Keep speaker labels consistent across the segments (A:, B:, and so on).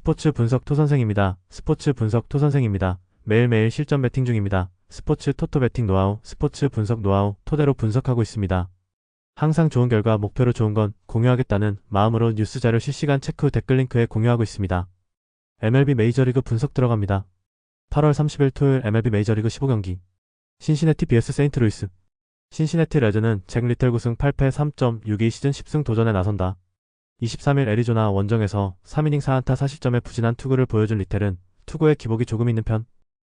A: 스포츠 분석 토선생입니다. 스포츠 분석 토선생입니다. 매일매일 실전 배팅 중입니다. 스포츠 토토 배팅 노하우, 스포츠 분석 노하우 토대로 분석하고 있습니다. 항상 좋은 결과 목표로 좋은 건 공유하겠다는 마음으로 뉴스 자료 실시간 체크 후 댓글 링크에 공유하고 있습니다. MLB 메이저리그 분석 들어갑니다. 8월 30일 토요일 MLB 메이저리그 15경기 신시내티 vs 세인트루이스. 신시내티 레드는 잭 리틀 9승 8패 3.62 시즌 10승 도전에 나선다. 23일 애리조나 원정에서 3이닝 4안타 4실점의 부진한 투구를 보여준 리텔은 투구의 기복이 조금 있는 편.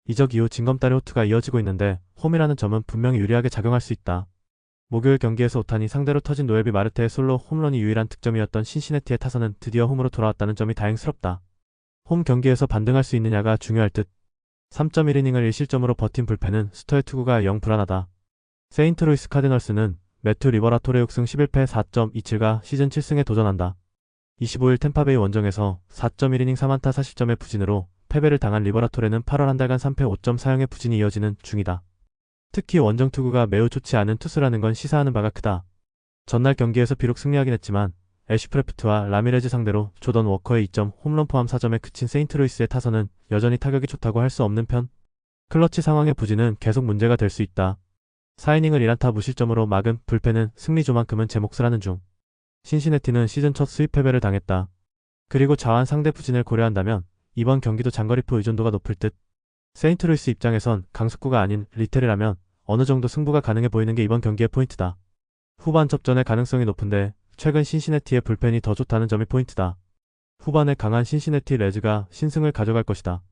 A: 이적 이후 징검다리 호투가 이어지고 있는데 홈이라는 점은 분명히 유리하게 작용할 수 있다. 목요일 경기에서 오타니 상대로 터진 노엘비 마르테의 솔로 홈런이 유일한 득점이었던 신시내티의 타선은 드디어 홈으로 돌아왔다는 점이 다행스럽다. 홈 경기에서 반등할 수 있느냐가 중요할 듯. 3.1이닝을 1실점으로 버틴 불펜은 스터의 투구가 영 불안하다. 세인트루이스 카디널스는 매튜 리버라토레 6승 11패 4.27가 시즌 7승에 도전한다. 25일 템파베이 원정에서 4.1이닝 3안타 4실점의 부진으로 패배를 당한 리버라토레는 8월 한 달간 3패 5.4형의 부진이 이어지는 중이다. 특히 원정 투구가 매우 좋지 않은 투수라는 건 시사하는 바가 크다. 전날 경기에서 비록 승리하긴 했지만 애쉬프레프트와 라미레즈 상대로 조던 워커의 2점 홈런 포함 4점에 그친 세인트루이스의 타선은 여전히 타격이 좋다고 할 수 없는 편. 클러치 상황의 부진은 계속 문제가 될 수 있다. 4이닝을 1안타 무실점으로 막은 불펜은 승리조만큼은 제 몫을 하는 중. 신시내티는 시즌 첫 수입 패배를 당했다. 그리고 자완 상대 부진을 고려한다면 이번 경기도 장거리포 의존도가 높을 듯. 세인트루이스 입장에선 강속구가 아닌 리텔이라면 어느 정도 승부가 가능해 보이는 게 이번 경기의 포인트다. 후반 접전의 가능성이 높은데 최근 신시내티의 불펜이 더 좋다는 점이 포인트다. 후반에 강한 신시내티 레즈가 신승을 가져갈 것이다.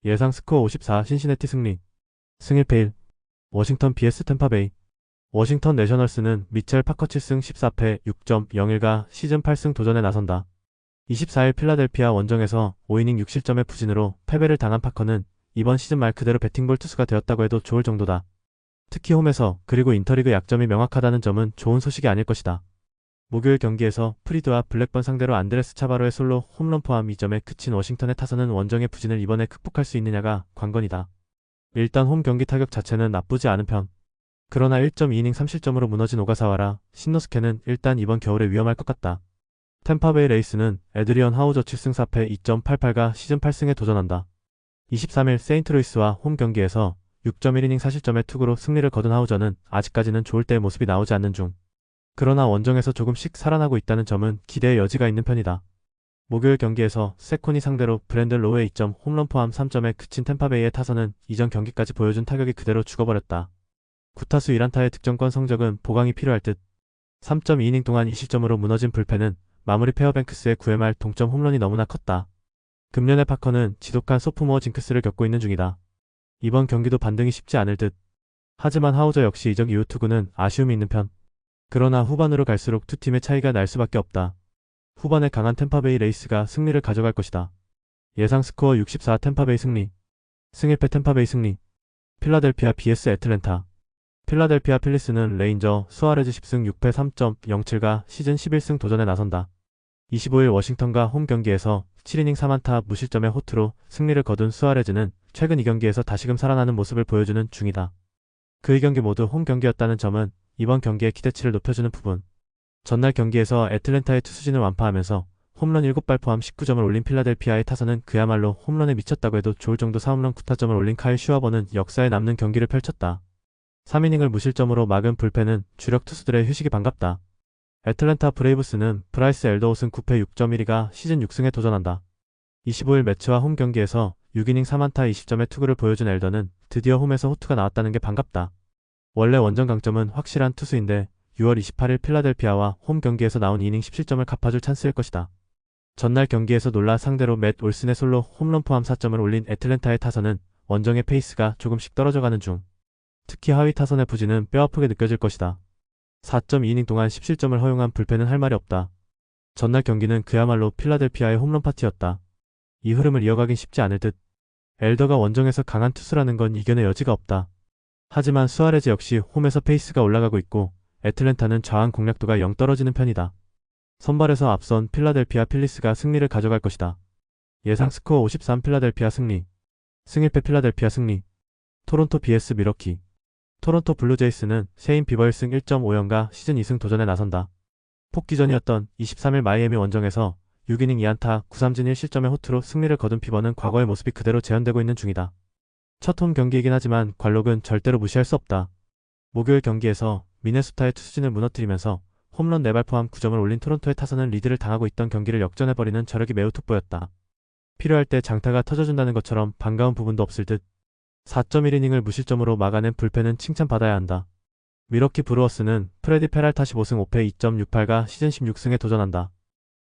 A: 예상 스코어 54 신시내티 승리. 승 1패 1. 워싱턴 vs 템파베이. 워싱턴 내셔널스는 미첼 파커 7승 14패 6.01가 시즌 8승 도전에 나선다. 24일 필라델피아 원정에서 5이닝 6실점의 부진으로 패배를 당한 파커는 이번 시즌 말 그대로 배팅볼 투수가 되었다고 해도 좋을 정도다. 특히 홈에서 그리고 인터리그 약점이 명확하다는 점은 좋은 소식이 아닐 것이다. 목요일 경기에서 프리드와 블랙번 상대로 안드레스 차바로의 솔로 홈런 포함 2점에 그친 워싱턴의 타선은 원정의 부진을 이번에 극복할 수 있느냐가 관건이다. 일단 홈 경기 타격 자체는 나쁘지 않은 편. 그러나 1.2이닝 3실점으로 무너진 오가사와라 신노스케는 일단 이번 겨울에 위험할 것 같다. 템파베이 레이스는 에드리언 하우저 7승 4패 2.88가 시즌 8승에 도전한다. 23일 세인트루이스와 홈 경기에서 6.1이닝 4실점의 투구로 승리를 거둔 하우저는 아직까지는 좋을 때의 모습이 나오지 않는 중. 그러나 원정에서 조금씩 살아나고 있다는 점은 기대의 여지가 있는 편이다. 목요일 경기에서 세코니 상대로 브랜든 로우의 2점 홈런 포함 3점에 그친 템파베이의 타선은 이전 경기까지 보여준 타격이 그대로 죽어버렸다. 9타수 1안타의 득점권 성적은 보강이 필요할 듯. 3.2이닝 동안 2실점으로 무너진 불펜은 마무리 페어뱅크스의 9회 말 동점 홈런이 너무나 컸다. 금년의 파커는 지독한 소프트웨어 징크스를 겪고 있는 중이다. 이번 경기도 반등이 쉽지 않을 듯. 하지만 하우저 역시 이적 이후 투구는 아쉬움이 있는 편. 그러나 후반으로 갈수록 두 팀의 차이가 날 수밖에 없다. 후반에 강한 템파베이 레이스가 승리를 가져갈 것이다. 예상 스코어 64 템파베이 승리. 승 1패 템파베이 승리. 필라델피아 vs 애틀랜타. 필라델피아 필리스는 레인저 수아레즈 10승 6패 3.07가 시즌 11승 도전에 나선다. 25일 워싱턴과 홈 경기에서 7이닝 3안타 무실점의 호투로 승리를 거둔 수아레즈는 최근 2경기에서 다시금 살아나는 모습을 보여주는 중이다. 그 2경기 모두 홈 경기였다는 점은 이번 경기의 기대치를 높여주는 부분. 전날 경기에서 애틀랜타의 투수진을 완파하면서 홈런 7발 포함 19점을 올린 필라델피아의 타선은 그야말로 홈런에 미쳤다고 해도 좋을 정도 4홈런 9타점을 올린 카일 슈와버는 역사에 남는 경기를 펼쳤다. 3이닝을 무실점으로 막은 불펜은 주력 투수들의 휴식이 반갑다. 애틀랜타 브레이브스는 브라이스 엘더옷은 9패 6.12가 시즌 6승에 도전한다. 25일 매치와 홈 경기에서 6이닝 3안타 20점의 투구를 보여준 엘더는 드디어 홈에서 호투가 나왔다는 게 반갑다. 원래 원정 강점은 확실한 투수인데 6월 28일 필라델피아와 홈 경기에서 나온 이닝 17점을 갚아줄 찬스일 것이다. 전날 경기에서 놀라 상대로 맷 올슨의 솔로 홈런 포함 4점을 올린 애틀랜타의 타선은 원정의 페이스가 조금씩 떨어져가는 중. 특히 하위 타선의 부진은 뼈아프게 느껴질 것이다. 4.2이닝 동안 17점을 허용한 불펜은 할 말이 없다. 전날 경기는 그야말로 필라델피아의 홈런 파티였다. 이 흐름을 이어가긴 쉽지 않을 듯. 엘더가 원정에서 강한 투수라는 건 이견의 여지가 없다. 하지만 수아레즈 역시 홈에서 페이스가 올라가고 있고 애틀랜타는 좌완 공략도가 영 떨어지는 편이다. 선발에서 앞선 필라델피아 필리스가 승리를 가져갈 것이다. 예상 스코어 53 필라델피아 승리. 승 1패 필라델피아 승리. 토론토 vs 미러키. 토론토 블루제이스는 세인 비버 1승 1.5연가 시즌 2승 도전에 나선다. 폭기전이었던 23일 마이애미 원정에서 6이닝 2안타 9삼진 1실점의 호투로 승리를 거둔 피버는 과거의 모습이 그대로 재현되고 있는 중이다. 첫 홈 경기이긴 하지만 관록은 절대로 무시할 수 없다. 목요일 경기에서 미네소타의 투수진을 무너뜨리면서 홈런 4발 포함 9점을 올린 토론토의 타선은 리드를 당하고 있던 경기를 역전해버리는 저력이 매우 돋보였다. 필요할 때 장타가 터져준다는 것처럼 반가운 부분도 없을 듯 4.1이닝을 무실점으로 막아낸 불펜은 칭찬받아야 한다. 미러키 브루어스는 프레디 페랄타 15승 5패 2.68가 시즌 16승에 도전한다.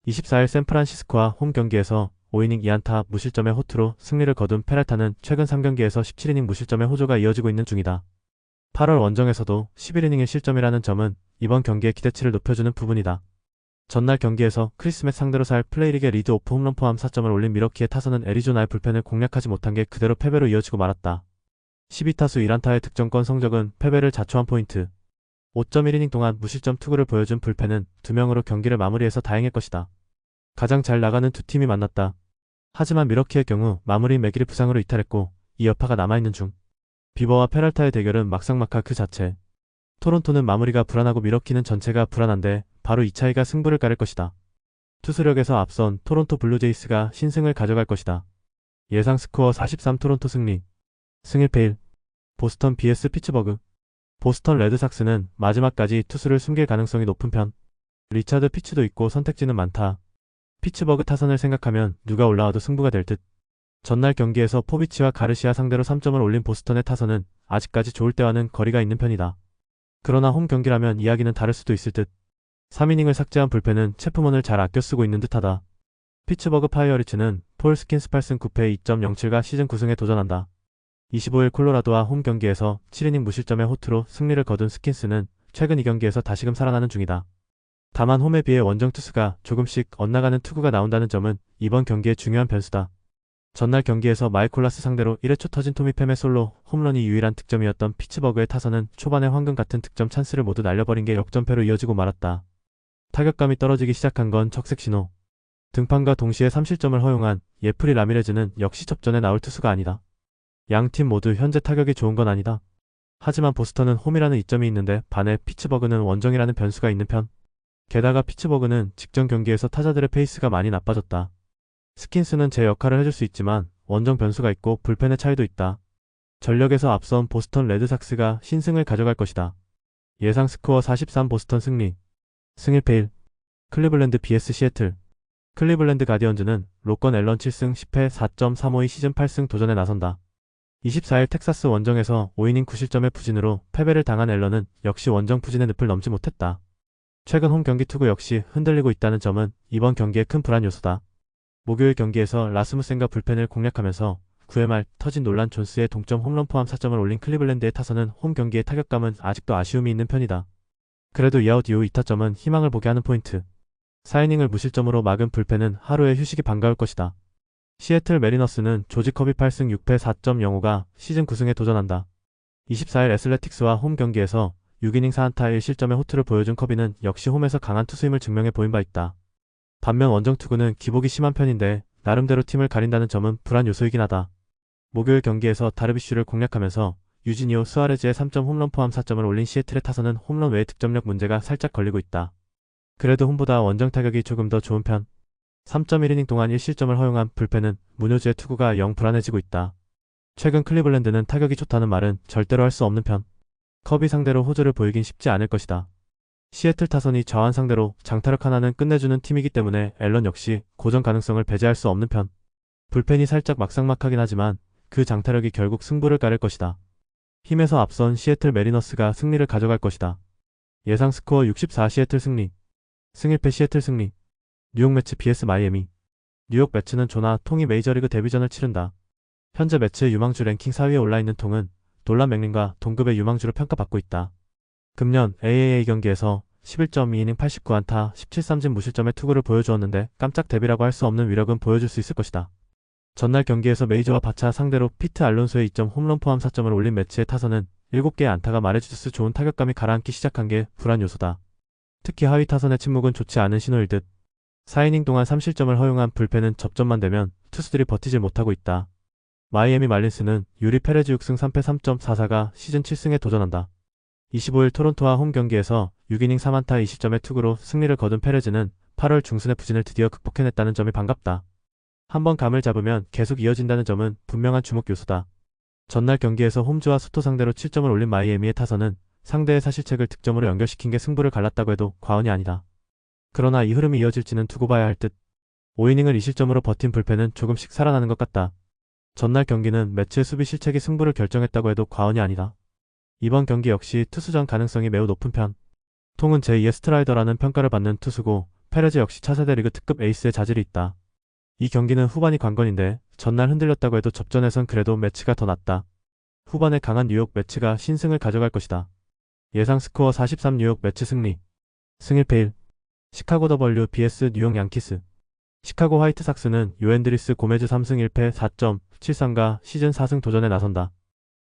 A: 24일 샌프란시스코와 홈 경기에서 5이닝 2안타 무실점의 호투로 승리를 거둔 페랄타는 최근 3경기에서 17이닝 무실점의 호조가 이어지고 있는 중이다. 8월 원정에서도 11이닝 1실점이라는 점은 이번 경기의 기대치를 높여주는 부분이다. 전날 경기에서 크리스맷 상대로 살 플레이릭의 리드 오프 홈런 포함 4점을 올린 미러키의 타선은 애리조나의 불펜을 공략하지 못한 게 그대로 패배로 이어지고 말았다. 12타수 1안타의 득점권 성적은 패배를 자초한 포인트. 5.1이닝 동안 무실점 투구를 보여준 불펜은 2명으로 경기를 마무리해서 다행일 것이다. 가장 잘 나가는 두 팀이 만났다. 하지만 미러키의 경우 마무리 맥일이 부상으로 이탈했고 이 여파가 남아있는 중. 비버와 페랄타의 대결은 막상막하 그 자체. 토론토는 마무리가 불안하고 미러키는 전체가 불안한데 바로 이 차이가 승부를 가릴 것이다. 투수력에서 앞선 토론토 블루제이스가 신승을 가져갈 것이다. 예상 스코어 43 토론토 승리. 승 1패1. 보스턴 vs 피츠버그. 보스턴 레드삭스는 마지막까지 투수를 숨길 가능성이 높은 편. 리차드 피츠도 있고 선택지는 많다. 피츠버그 타선을 생각하면 누가 올라와도 승부가 될 듯. 전날 경기에서 포비치와 가르시아 상대로 3점을 올린 보스턴의 타선은 아직까지 좋을 때와는 거리가 있는 편이다. 그러나 홈 경기라면 이야기는 다를 수도 있을 듯. 3이닝을 삭제한 불펜은 체프먼을 잘 아껴 쓰고 있는 듯하다. 피츠버그 파이어리츠는 폴 스킨스 8승 9패 2.07가 시즌 9승에 도전한다. 25일 콜로라도와 홈 경기에서 7이닝 무실점의 호투로 승리를 거둔 스킨스는 최근 2경기에서 다시금 살아나는 중이다. 다만 홈에 비해 원정 투수가 조금씩 엇나가는 투구가 나온다는 점은 이번 경기의 중요한 변수다. 전날 경기에서 마이콜라스 상대로 1회 초 터진 토미 팸의 솔로 홈런이 유일한 득점이었던 피츠버그의 타선은 초반에 황금 같은 득점 찬스를 모두 날려버린 게 역전패로 이어지고 말았다. 타격감이 떨어지기 시작한 건 적색 신호. 등판과 동시에 3실점을 허용한 예프리 라미레즈는 역시 접전에 나올 투수가 아니다. 양팀 모두 현재 타격이 좋은 건 아니다. 하지만 보스턴은 홈이라는 이점이 있는데 반해 피츠버그는 원정이라는 변수가 있는 편. 게다가 피츠버그는 직전 경기에서 타자들의 페이스가 많이 나빠졌다. 스킨스는 제 역할을 해줄 수 있지만 원정 변수가 있고 불펜의 차이도 있다. 전력에서 앞선 보스턴 레드삭스가 신승을 가져갈 것이다. 예상 스코어 43 보스턴 승리. 승 1패1. 클리블랜드 vs 시애틀. 클리블랜드 가디언즈는 로건 앨런 7승 10패 4.352 시즌 8승 도전에 나선다. 24일 텍사스 원정에서 5이닝 9실점의 부진으로 패배를 당한 앨런은 역시 원정 부진의 늪을 넘지 못했다. 최근 홈 경기 투구 역시 흔들리고 있다는 점은 이번 경기의 큰 불안 요소다. 목요일 경기에서 라스무센과 불펜을 공략하면서 9회 말 터진 놀란 존스의 동점 홈런 포함 4점을 올린 클리블랜드의 타선은 홈 경기의 타격감은 아직도 아쉬움이 있는 편이다. 그래도 이아웃 이후 2타점은 희망을 보게 하는 포인트. 4이닝을 무실점으로 막은 불펜은 하루의 휴식이 반가울 것이다. 시애틀 메리너스는 조지 커비 8승 6패 4.05가 시즌 9승에 도전한다. 24일 애슬레틱스와 홈 경기에서 6이닝 4안타 1실점의 호투를 보여준 커비는 역시 홈에서 강한 투수임을 증명해 보인 바 있다. 반면 원정 투구는 기복이 심한 편인데 나름대로 팀을 가린다는 점은 불안 요소이긴 하다. 목요일 경기에서 다르비슈를 공략하면서 유지니오 수아레즈의 3점 홈런 포함 4점을 올린 시애틀의 타선은 홈런 외의 득점력 문제가 살짝 걸리고 있다. 그래도 홈보다 원정 타격이 조금 더 좋은 편. 3.1이닝 동안 1실점을 허용한 불펜은 문효주의 투구가 영 불안해지고 있다. 최근 클리블랜드는 타격이 좋다는 말은 절대로 할 수 없는 편. 커비 상대로 호조를 보이긴 쉽지 않을 것이다. 시애틀 타선이 저한 상대로 장타력 하나는 끝내주는 팀이기 때문에 앨런 역시 고전 가능성을 배제할 수 없는 편. 불펜이 살짝 막상막하긴 하지만 그 장타력이 결국 승부를 가릴 것이다. 힘에서 앞선 시애틀 메리너스가 승리를 가져갈 것이다. 예상 스코어 64 시애틀 승리. 승 1패 시애틀 승리. 뉴욕 매츠 vs 마이애미. 뉴욕 매츠는 조나 통이 메이저리그 데뷔전을 치른다. 현재 매츠의 유망주 랭킹 4위에 올라있는 통은 놀란 맥린과 동급의 유망주로 평가받고 있다. 금년 AAA 경기에서 11.2이닝 89안타 17삼진 무실점의 투구를 보여주었는데 깜짝 데뷔라고 할 수 없는 위력은 보여줄 수 있을 것이다. 전날 경기에서 메이저와 바차 상대로 피트 알론소의 2점 홈런 포함 4점을 올린 매치의 타선은 7개의 안타가 말해줄 수 좋은 타격감이 가라앉기 시작한 게 불안 요소다. 특히 하위 타선의 침묵은 좋지 않은 신호일 듯. 4이닝 동안 3실점을 허용한 불펜은 접전만 되면 투수들이 버티질 못하고 있다. 마이애미 말린스는 유리 페레즈 6승 3패 3.44가 시즌 7승에 도전한다. 25일 토론토와 홈 경기에서 6이닝 3안타 20점의 투구로 승리를 거둔 페레즈는 8월 중순의 부진을 드디어 극복해냈다는 점이 반갑다. 한번 감을 잡으면 계속 이어진다는 점은 분명한 주목 요소다. 전날 경기에서 홈즈와 수토 상대로 7점을 올린 마이애미의 타선은 상대의 사실책을 득점으로 연결시킨 게 승부를 갈랐다고 해도 과언이 아니다. 그러나 이 흐름이 이어질지는 두고 봐야 할 듯. 5이닝을 2실점으로 버틴 불펜은 조금씩 살아나는 것 같다. 전날 경기는 매치의 수비 실책이 승부를 결정했다고 해도 과언이 아니다. 이번 경기 역시 투수전 가능성이 매우 높은 편. 통은 제2의 스트라이더라는 평가를 받는 투수고 페레즈 역시 차세대 리그 특급 에이스의 자질이 있다. 이 경기는 후반이 관건인데 전날 흔들렸다고 해도 접전에선 그래도 매치가 더 낫다. 후반에 강한 뉴욕 매치가 신승을 가져갈 것이다. 예상 스코어 43 뉴욕 매치 승리. 승일패 1. 시카고 더블유 vs 뉴욕 양키스. 시카고 화이트삭스는 요앤드리스 고메즈 3승 1패 4.73가 시즌 4승 도전에 나선다.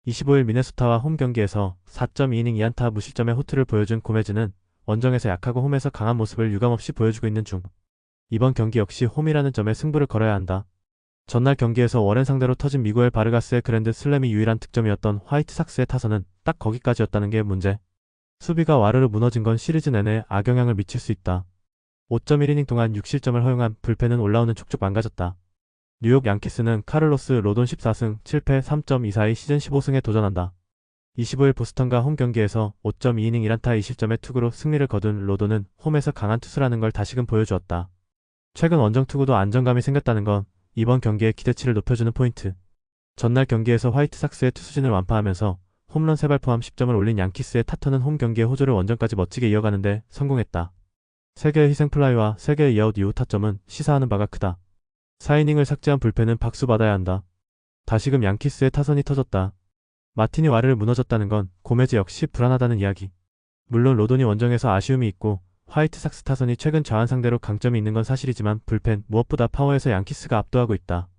A: 25일 미네소타와 홈 경기에서 4.2이닝 2안타 무실점의 호투를 보여준 고메즈는 원정에서 약하고 홈에서 강한 모습을 유감없이 보여주고 있는 중. 이번 경기 역시 홈이라는 점에 승부를 걸어야 한다. 전날 경기에서 워렌 상대로 터진 미구엘 바르가스의 그랜드 슬램이 유일한 득점이었던 화이트삭스의 타선은 딱 거기까지였다는 게 문제. 수비가 와르르 무너진 건 시리즈 내내 악영향을 미칠 수 있다. 5.1이닝 동안 6실점을 허용한 불펜은 올라오는 촉촉 망가졌다. 뉴욕 양키스는 카를로스 로돈 14승 7패 3.24의 시즌 15승에 도전한다. 25일 보스턴과 홈 경기에서 5.2이닝 1안타 2실점의 투구로 승리를 거둔 로돈은 홈에서 강한 투수라는 걸 다시금 보여주었다. 최근 원정 투구도 안정감이 생겼다는 건 이번 경기의 기대치를 높여주는 포인트. 전날 경기에서 화이트삭스의 투수진을 완파하면서 홈런 3발 포함 10점을 올린 양키스의 타터는 홈 경기의 호조를 원정까지 멋지게 이어가는데 성공했다. 3개의 희생플라이와 3개의 이아웃 이후 타점은 시사하는 바가 크다. 4이닝을 삭제한 불펜은 박수 받아야 한다. 다시금 양키스의 타선이 터졌다. 마티니 와르를 무너졌다는 건 고메즈 역시 불안하다는 이야기. 물론 로돈이 원정에서 아쉬움이 있고 화이트삭스 타선이 최근 좌완 상대로 강점이 있는 건 사실이지만 불펜 무엇보다 파워에서 양키스가 압도하고 있다.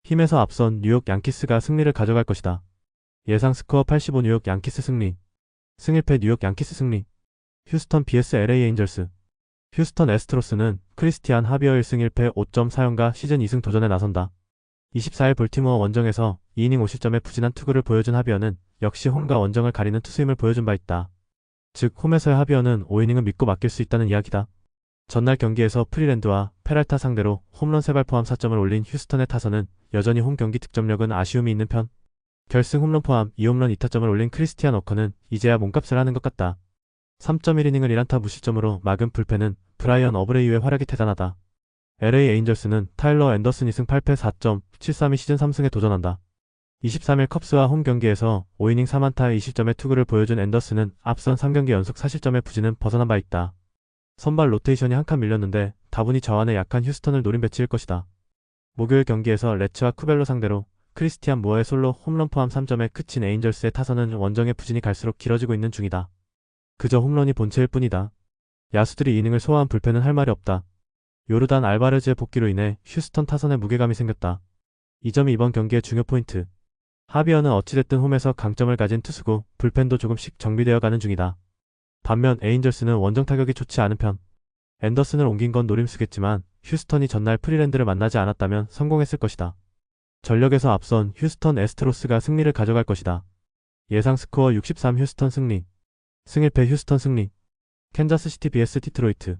A: 힘에서 앞선 뉴욕 양키스가 승리를 가져갈 것이다. 예상 스코어 85 뉴욕 양키스 승리. 승일패 뉴욕 양키스 승리. 휴스턴 vs LA 에인절스. 휴스턴 애스트로스는 크리스티안 하비어 1승 1패 5.4연가 시즌 2승 도전에 나선다. 24일 볼티모어 원정에서 2이닝 5실점의 부진한 투구를 보여준 하비어는 역시 홈과 원정을 가리는 투수임을 보여준 바 있다. 즉 홈에서의 하비어는 5이닝은 믿고 맡길 수 있다는 이야기다. 전날 경기에서 프리랜드와 페랄타 상대로 홈런 3발 포함 4점을 올린 휴스턴의 타선은 여전히 홈 경기 득점력은 아쉬움이 있는 편. 결승 홈런 포함 2홈런 2타점을 올린 크리스티안 워커는 이제야 몸값을 하는 것 같다. 3.1이닝을 1안타 무실점으로 막은 불펜은 브라이언 어브레이유의 활약이 대단하다. LA 에인절스는 타일러 앤더슨 2승 8패 4.73이 시즌 3승에 도전한다. 23일 컵스와 홈 경기에서 5이닝 3안타 2실점의 투구를 보여준 앤더슨은 앞선 3경기 연속 4실점의 부진은 벗어난 바 있다. 선발 로테이션이 한 칸 밀렸는데 다분히 저완에 약한 휴스턴을 노린 배치일 것이다. 목요일 경기에서 레츠와 쿠벨로 상대로 크리스티안 무어의 솔로 홈런 포함 3점에 그친 에인절스의 타선은 원정의 부진이 갈수록 길어지고 있는 중이다. 그저 홈런이 본체일 뿐이다. 야수들이 이닝을 소화한 불펜은 할 말이 없다. 요르단 알바레즈의 복귀로 인해 휴스턴 타선에 무게감이 생겼다. 이 점이 이번 경기의 중요 포인트. 하비어는 어찌됐든 홈에서 강점을 가진 투수고 불펜도 조금씩 정비되어 가는 중이다. 반면 에인절스는 원정 타격이 좋지 않은 편. 앤더슨을 옮긴 건 노림수겠지만 휴스턴이 전날 프리랜드를 만나지 않았다면 성공했을 것이다. 전력에서 앞선 휴스턴 애스트로스가 승리를 가져갈 것이다. 예상 스코어 63 휴스턴 승리. 승일패 휴스턴 승리. 캔자스시티 vs 디트로이트.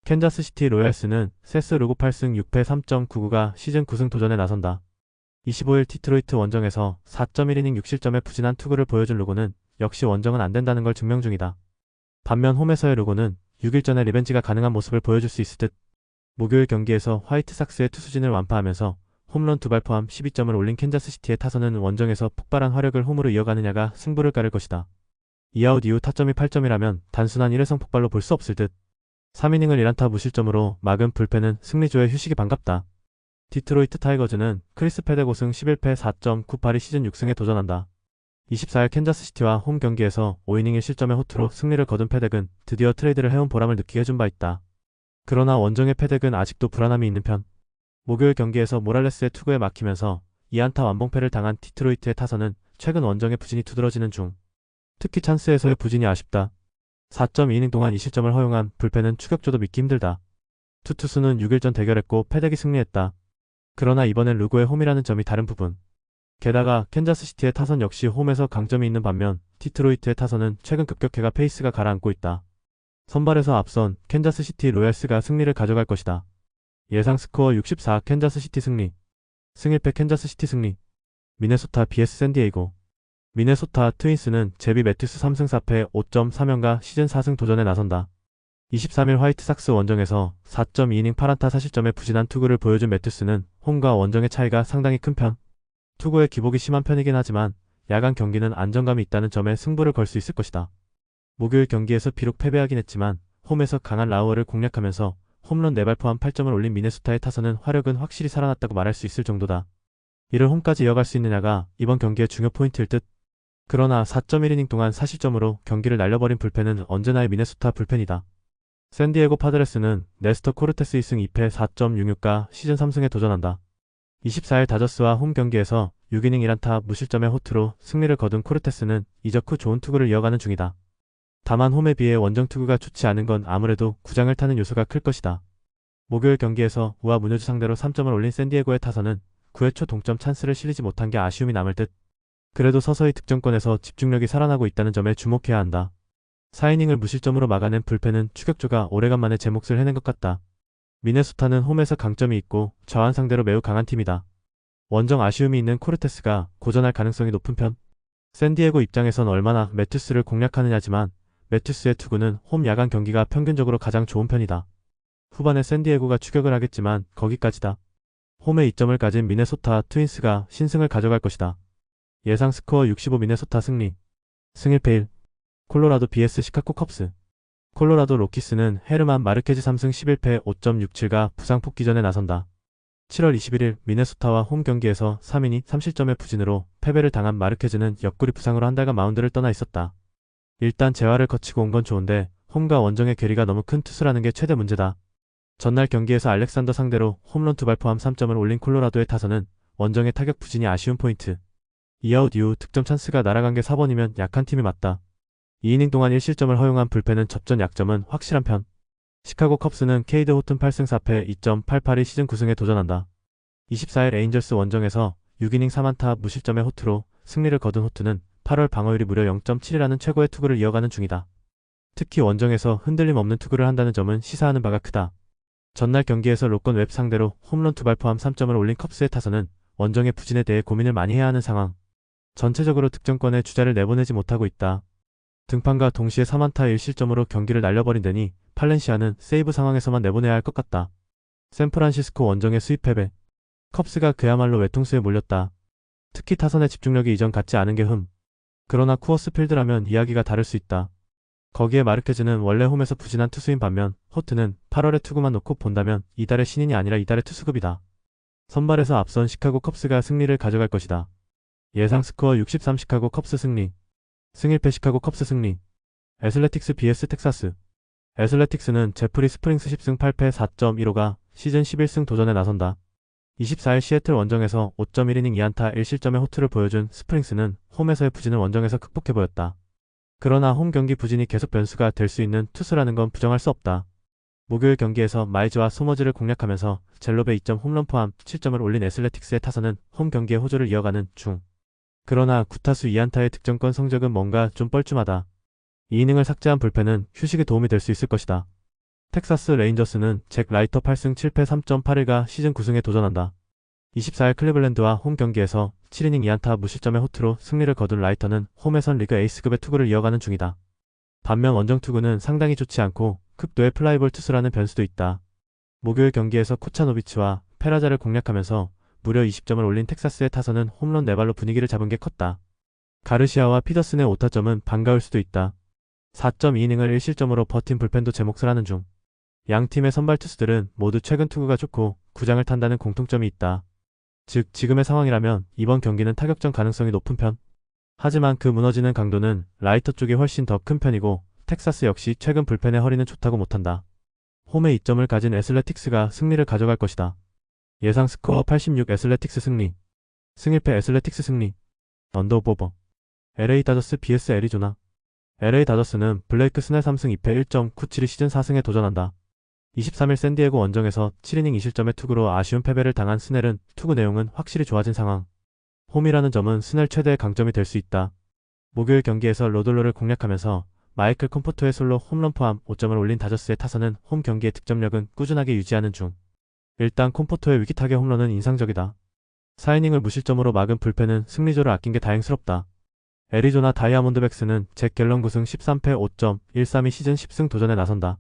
A: 캔자스시티 로얄스는 세스 루고 8승 6패 3.99가 시즌 9승 도전에 나선다. 25일 디트로이트 원정에서 4.1이닝 6실점의 부진한 투구를 보여준 루고는 역시 원정은 안된다는 걸 증명 중이다. 반면 홈에서의 루고는 6일 전에 리벤지가 가능한 모습을 보여줄 수 있을 듯. 목요일 경기에서 화이트삭스의 투수진을 완파하면서 홈런 2발 포함 12점을 올린 캔자스시티의 타선은 원정에서 폭발한 화력을 홈으로 이어가느냐가 승부를 가를 것이다. 2아웃 이후 타점이 8점이라면 단순한 1회성 폭발로 볼 수 없을 듯. 3이닝을 1안타 무실점으로 막은 불펜은 승리조의 휴식이 반갑다. 디트로이트 타이거즈는 크리스 페데고승 11패 4.98이 시즌 6승에 도전한다. 24일 캔자스시티와 홈 경기에서 5이닝 1실점의 호투로 승리를 거둔 페덱은 드디어 트레이드를 해온 보람을 느끼게 해준 바 있다. 그러나 원정의 페덱은 아직도 불안함이 있는 편. 목요일 경기에서 모랄레스의 투구에 막히면서 2안타 완봉패를 당한 디트로이트의 타선은 최근 원정의 부진이 두드러지는 중. 특히 찬스에서의 부진이 아쉽다. 4.2이닝 동안 2실점을 허용한 불펜은 추격조도 믿기 힘들다. 두 투수는 6일 전 대결했고 페덱이 승리했다. 그러나 이번엔 루고의 홈이라는 점이 다른 부분. 게다가 캔자스시티의 타선 역시 홈에서 강점이 있는 반면 디트로이트의 타선은 최근 급격해가 페이스가 가라앉고 있다. 선발에서 앞선 캔자스시티 로얄스가 승리를 가져갈 것이다. 예상 스코어 64 캔자스시티 승리. 승일패 캔자스시티 승리. 미네소타 vs 샌디에이고. 미네소타 트윈스는 제비 매튜스 3승 4패 5.3연가 시즌 4승 도전에 나선다. 23일 화이트삭스 원정에서 4.2이닝 8안타 4실점의 부진한 투구를 보여준 매튜스는 홈과 원정의 차이가 상당히 큰 편. 투구의 기복이 심한 편이긴 하지만 야간 경기는 안정감이 있다는 점에 승부를 걸 수 있을 것이다. 목요일 경기에서 비록 패배하긴 했지만 홈에서 강한 라우어를 공략하면서 홈런 4발 포함 8점을 올린 미네소타의 타선은 화력은 확실히 살아났다고 말할 수 있을 정도다. 이를 홈까지 이어갈 수 있느냐가 이번 경기의 중요 포인트일 듯. 그러나 4.1이닝 동안 4실점으로 경기를 날려버린 불펜은 언제나의 미네소타 불펜이다. 샌디에고 파드레스는 네스터 코르테스 2승 2패 4.66가 시즌 3승에 도전한다. 24일 다저스와 홈 경기에서 6이닝 1안타 무실점의 호투로 승리를 거둔 코르테스는 이적 후 좋은 투구를 이어가는 중이다. 다만 홈에 비해 원정 투구가 좋지 않은 건 아무래도 구장을 타는 요소가 클 것이다. 목요일 경기에서 우아 무뇨주 상대로 3점을 올린 샌디에고의 타선은 9회 초 동점 찬스를 실리지 못한 게 아쉬움이 남을 듯. 그래도 서서히 득점권에서 집중력이 살아나고 있다는 점에 주목해야 한다. 4이닝을 무실점으로 막아낸 불펜은 추격조가 오래간만에 제 몫을 해낸 것 같다. 미네소타는 홈에서 강점이 있고 저한 상대로 매우 강한 팀이다. 원정 아쉬움이 있는 코르테스가 고전할 가능성이 높은 편. 샌디에고 입장에선 얼마나 매튜스를 공략하느냐지만 매튜스의 투구는 홈 야간 경기가 평균적으로 가장 좋은 편이다. 후반에 샌디에고가 추격을 하겠지만 거기까지다. 홈에 이점을 가진 미네소타 트윈스가 신승을 가져갈 것이다. 예상 스코어 65 미네소타 승리. 승일패 1. 콜로라도 vs 시카고 컵스. 콜로라도 로키스는 헤르만 마르케즈 3승 11패 5.67가 부상 복귀전에 나선다. 7월 21일 미네소타와 홈 경기에서 3이닝 3실점의 부진으로 패배를 당한 마르케즈는 옆구리 부상으로 한 달간 마운드를 떠나 있었다. 일단 재활을 거치고 온 건 좋은데 홈과 원정의 괴리가 너무 큰 투수라는 게 최대 문제다. 전날 경기에서 알렉산더 상대로 홈런 2발 포함 3점을 올린 콜로라도의 타선은 원정의 타격 부진이 아쉬운 포인트. 2아웃 이후 득점 찬스가 날아간 게 4번이면 약한 팀이 맞다. 2이닝 동안 1실점을 허용한 불펜은 접전 약점은 확실한 편. 시카고 컵스는 케이드 호튼 8승 4패 2.88이 시즌 9승에 도전한다. 24일 에인절스 원정에서 6이닝 3안타 무실점의 호투로 승리를 거둔 호투는 8월 방어율이 무려 0.7이라는 최고의 투구를 이어가는 중이다. 특히 원정에서 흔들림 없는 투구를 한다는 점은 시사하는 바가 크다. 전날 경기에서 로건 웹 상대로 홈런 2발 포함 3점을 올린 컵스의 타선은 원정의 부진에 대해 고민을 많이 해야 하는 상황. 전체적으로 득점권에 주자를 내보내지 못하고 있다. 등판과 동시에 3안타 1실점으로 경기를 날려버린다니 팔렌시아는 세이브 상황에서만 내보내야 할 것 같다. 샌프란시스코 원정의 수입 패배. 컵스가 그야말로 외통수에 몰렸다. 특히 타선의 집중력이 이전 같지 않은 게 흠. 그러나 쿠어스 필드라면 이야기가 다를 수 있다. 거기에 마르케즈는 원래 홈에서 부진한 투수인 반면 호트는 8월의 투구만 놓고 본다면 이달의 신인이 아니라 이달의 투수급이다. 선발에서 앞선 시카고 컵스가 승리를 가져갈 것이다. 예상 스코어 63 시카고 컵스 승리. 승일패 시카고 컵스 승리. 애슬레틱스 vs 텍사스. 애슬레틱스는 제프리 스프링스 10승 8패 4.15가 시즌 11승 도전에 나선다. 24일 시애틀 원정에서 5.1이닝 2안타 1실점의 호투를 보여준 스프링스는 홈에서의 부진을 원정에서 극복해 보였다. 그러나 홈 경기 부진이 계속 변수가 될 수 있는 투수라는 건 부정할 수 없다. 목요일 경기에서 마이즈와 소머즈를 공략하면서 젤롭의 2점 홈런 포함 7점을 올린 애슬레틱스의 타선은 홈 경기의 호조를 이어가는 중. 그러나 9타수 2안타의 득점권 성적은 뭔가 좀 뻘쭘하다. 2이닝을 삭제한 불펜은 휴식에 도움이 될 수 있을 것이다. 텍사스 레인저스는 잭 라이터 8승 7패 3.81가 시즌 9승에 도전한다. 24일 클리블랜드와 홈 경기에서 7이닝 2안타 무실점의 호투로 승리를 거둔 라이터는 홈에선 리그 에이스급의 투구를 이어가는 중이다. 반면 원정 투구는 상당히 좋지 않고 극도의 플라이볼 투수라는 변수도 있다. 목요일 경기에서 코차노비치와 페라자를 공략하면서 무려 20점을 올린 텍사스의 타선은 홈런 4발로 분위기를 잡은 게 컸다. 가르시아와 피더슨의 오타점은 반가울 수도 있다. 4.2이닝을 1실점으로 버틴 불펜도 제 몫을 하는 중. 양 팀의 선발 투수들은 모두 최근 투구가 좋고 구장을 탄다는 공통점이 있다. 즉 지금의 상황이라면 이번 경기는 타격전 가능성이 높은 편. 하지만 그 무너지는 강도는 라이터 쪽이 훨씬 더 큰 편이고 텍사스 역시 최근 불펜의 허리는 좋다고 못한다. 홈에 이점을 가진 애슬레틱스가 승리를 가져갈 것이다. 예상 스코어 86 애슬레틱스 승리. 승일패 애슬레틱스 승리. 언더오버. LA 다저스 vs 애리조나. LA 다저스는 블레이크 스넬 3승 2패 1.97이 시즌 4승에 도전한다. 23일 샌디에고 원정에서 7이닝 2실점의 투구로 아쉬운 패배를 당한 스넬은 투구 내용은 확실히 좋아진 상황. 홈이라는 점은 스넬 최대의 강점이 될 수 있다. 목요일 경기에서 로돌로를 공략하면서 마이클 컴포토의 솔로 홈런 포함 5점을 올린 다저스의 타선은 홈 경기의 득점력은 꾸준하게 유지하는 중. 일단 콤포토의 위기타격 홈런은 인상적이다. 4이닝을 무실점으로 막은 불펜은 승리조를 아낀 게 다행스럽다. 애리조나 다이아몬드백스는 잭 갤런 9승 13패 5.132 시즌 10승 도전에 나선다.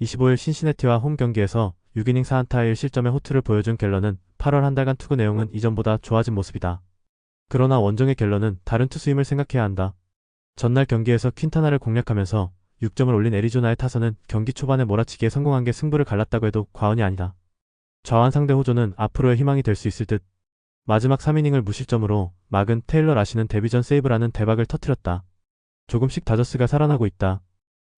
A: 25일 신시내티와 홈 경기에서 6이닝 4안타 1실점의 호투를 보여준 갤런은 8월 한 달간 투구 내용은 이전보다 좋아진 모습이다. 그러나 원정의 갤런은 다른 투수임을 생각해야 한다. 전날 경기에서 퀸타나를 공략하면서 6점을 올린 애리조나의 타선은 경기 초반에 몰아치기에 성공한 게 승부를 갈랐다고 해도 과언이 아니다. 좌완 상대 호조는 앞으로의 희망이 될 수 있을 듯. 마지막 3이닝을 무실점으로 막은 테일러 라시는 데뷔전 세이브라는 대박을 터뜨렸다. 조금씩 다저스가 살아나고 있다.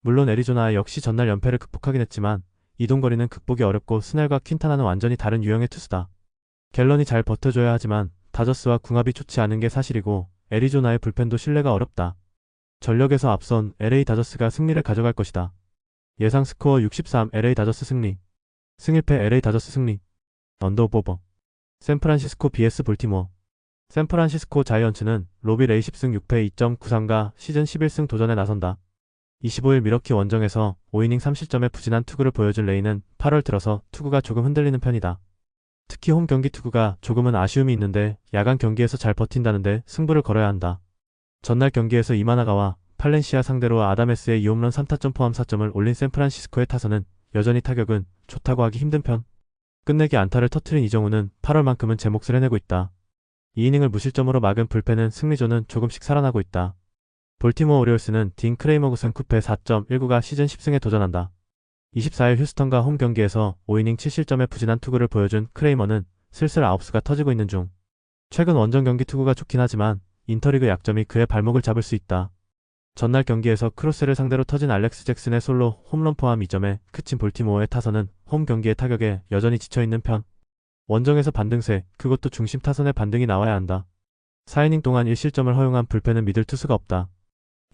A: 물론 애리조나 역시 전날 연패를 극복하긴 했지만 이동거리는 극복이 어렵고 스넬과 퀸타나는 완전히 다른 유형의 투수다. 갤런이 잘 버텨줘야 하지만 다저스와 궁합이 좋지 않은 게 사실이고 애리조나의 불펜도 신뢰가 어렵다. 전력에서 앞선 LA 다저스가 승리를 가져갈 것이다. 예상 스코어 63 LA 다저스 승리. 승일패 LA 다저스 승리. 언더오버. 샌프란시스코 vs 볼티모어. 샌프란시스코 자이언츠는 로비 레이 10승 6패 2.93가 시즌 11승 도전에 나선다. 25일 미러키 원정에서 5이닝 3실점의 부진한 투구를 보여준 레이는 8월 들어서 투구가 조금 흔들리는 편이다. 특히 홈 경기 투구가 조금은 아쉬움이 있는데 야간 경기에서 잘 버틴다는데 승부를 걸어야 한다. 전날 경기에서 이마나가와 팔렌시아 상대로 아다메스의 2홈런 3타점 포함 4점을 올린 샌프란시스코의 타선은 여전히 타격은 좋다고 하기 힘든 편. 끝내기 안타를 터트린 이정우는 8월만큼은 제 몫을 해내고 있다. 2이닝을 무실점으로 막은 불펜은 승리조는 조금씩 살아나고 있다. 볼티모어 오리올스는 딘 크레이머 9승 9패 4.19가 시즌 10승에 도전한다. 24일 휴스턴과 홈 경기에서 5이닝 7실점의 부진한 투구를 보여준 크레이머는 슬슬 아웃수가 터지고 있는 중. 최근 원정 경기 투구가 좋긴 하지만 인터리그 약점이 그의 발목을 잡을 수 있다. 전날 경기에서 크로스를 상대로 터진 알렉스 잭슨의 솔로 홈런 포함 2점에 그친 볼티모어의 타선은 홈 경기의 타격에 여전히 지쳐있는 편. 원정에서 반등세, 그것도 중심 타선의 반등이 나와야 한다. 4이닝 동안 1실점을 허용한 불펜은 믿을 투수가 없다.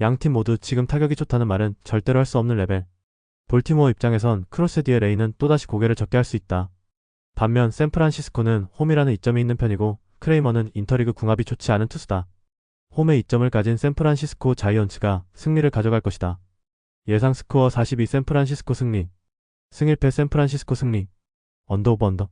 A: 양팀 모두 지금 타격이 좋다는 말은 절대로 할 수 없는 레벨. 볼티모어 입장에선 크로스 뒤에 레이는 또다시 고개를 젓게 할 수 있다. 반면 샌프란시스코는 홈이라는 이점이 있는 편이고 크레이머는 인터리그 궁합이 좋지 않은 투수다. 홈에 이점을 가진 샌프란시스코 자이언츠가 승리를 가져갈 것이다. 예상 스코어 42 샌프란시스코 승리. 승일패 샌프란시스코 승리. 언더오버 언더.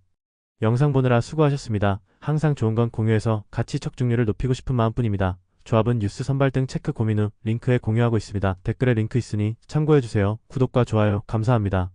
A: 영상 보느라 수고하셨습니다. 항상 좋은 건 공유해서 같이 척중률을 높이고 싶은 마음뿐입니다. 조합은 뉴스 선발 등 체크 고민 후 링크에 공유하고 있습니다. 댓글에 링크 있으니 참고해주세요. 구독과 좋아요 감사합니다.